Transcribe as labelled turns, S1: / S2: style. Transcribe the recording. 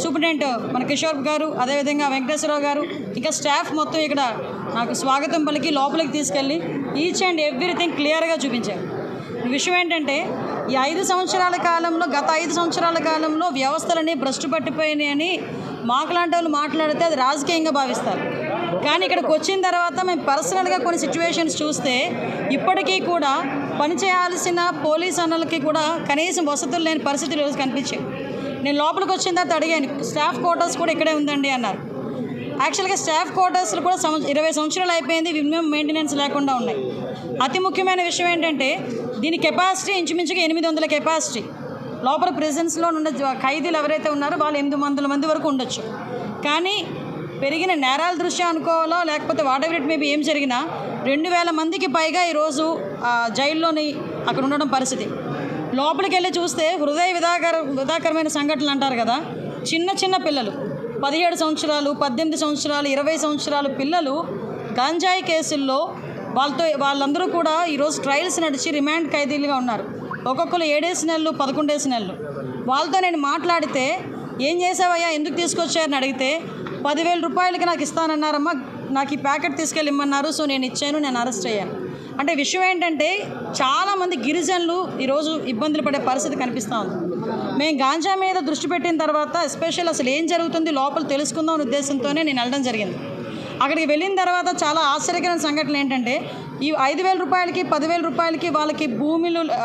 S1: Superintendent మన కిషోర్ గారు, అదేవిధంగా వెంకటేశ్వరరావు గారు, ఇంకా స్టాఫ్ మొత్తం ఇక్కడ నాకు స్వాగతం పలికి లోపలికి తీసుకెళ్ళి ఈచ్ అండ్ ఎవ్రీథింగ్ క్లియర్గా చూపించారు. విషయం ఏంటంటే ఈ 5 సంవత్సరాల కాలంలో, గత 5 సంవత్సరాల కాలంలో వ్యవస్థలన్నీ భ్రష్టు పట్టిపోయినాయని మాకులాంటి వాళ్ళు మాట్లాడితే అది రాజకీయంగా భావిస్తారు. కానీ ఇక్కడికి వచ్చిన తర్వాత మేము పర్సనల్గా కొన్ని సిచ్యువేషన్స్ చూస్తే ఇప్పటికీ కూడా పనిచేయాల్సిన పోలీస్ అన్నలకి కూడా కనీసం వసతులు లేని పరిస్థితులు ఈరోజు కనిపించాయి. నేను లోపలికి వచ్చిన తర్వాత అడిగాను, స్టాఫ్ క్వార్టర్స్ కూడా ఇక్కడే ఉందండి అన్నారు. యాక్చువల్గా స్టాఫ్ క్వార్టర్స్లో కూడా 20 సంవత్సరాలు అయిపోయింది, మినిమం మెయింటెనెన్స్ లేకుండా ఉన్నాయి. అతి ముఖ్యమైన విషయం ఏంటంటే దీని కెపాసిటీ ఇంచుమించుగా 800 కెపాసిటీ. లోపల ప్రిజన్స్లో ఉన్న ఖైదీలు ఎవరైతే ఉన్నారో వాళ్ళు 800 మంది వరకు ఉండొచ్చు. కానీ పెరిగిన నేరాల దృష్ట్యా అనుకోవాలో లేకపోతే వాట్ ఎవర్ ఇట్ మేబీ ఏం జరిగినా 2000 మందికి పైగా ఈరోజు జైల్లోని అక్కడ ఉండడం పరిస్థితి. లోపలికి వెళ్ళి చూస్తే హృదయ విధాకరమైన సంఘటనలు అంటారు కదా, చిన్న చిన్న పిల్లలు 17 సంవత్సరాలు, 18 సంవత్సరాలు, 20 సంవత్సరాలు పిల్లలు గంజాయి కేసుల్లో వాళ్ళందరూ కూడా ఈరోజు ట్రయల్స్ నడిచి రిమాండ్ ఖైదీలుగా ఉన్నారు. ఒక్కొక్కరు 7 నెలలు, 11 నెలలు. వాళ్ళతో నేను మాట్లాడితే ఏం చేసావయ్యా, ఎందుకు తీసుకొచ్చారని అడిగితే 10,000 రూపాయలకి నాకు ఇస్తానన్నారమ్మా, నాకు ఈ ప్యాకెట్ తీసుకెళ్ళి ఇమ్మన్నారు, సో నేను ఇచ్చాను, నేను అరెస్ట్ అయ్యాను. అంటే విషయం ఏంటంటే చాలామంది గిరిజనులు ఈరోజు ఇబ్బందులు పడే పరిస్థితి కనిపిస్తూ ఉంది. మేము గాంజా మీద దృష్టి పెట్టిన తర్వాత ఎస్పెషల్ అసలు ఏం జరుగుతుంది లోపల తెలుసుకుందాం అనే ఉద్దేశంతోనే నేను వెళ్ళడం జరిగింది. అక్కడికి వెళ్ళిన తర్వాత చాలా ఆశ్చర్యకరమైన సంఘటనలు ఏంటంటే ఈ 5,000 రూపాయలకి 10,000 రూపాయలకి వాళ్ళకి భూములు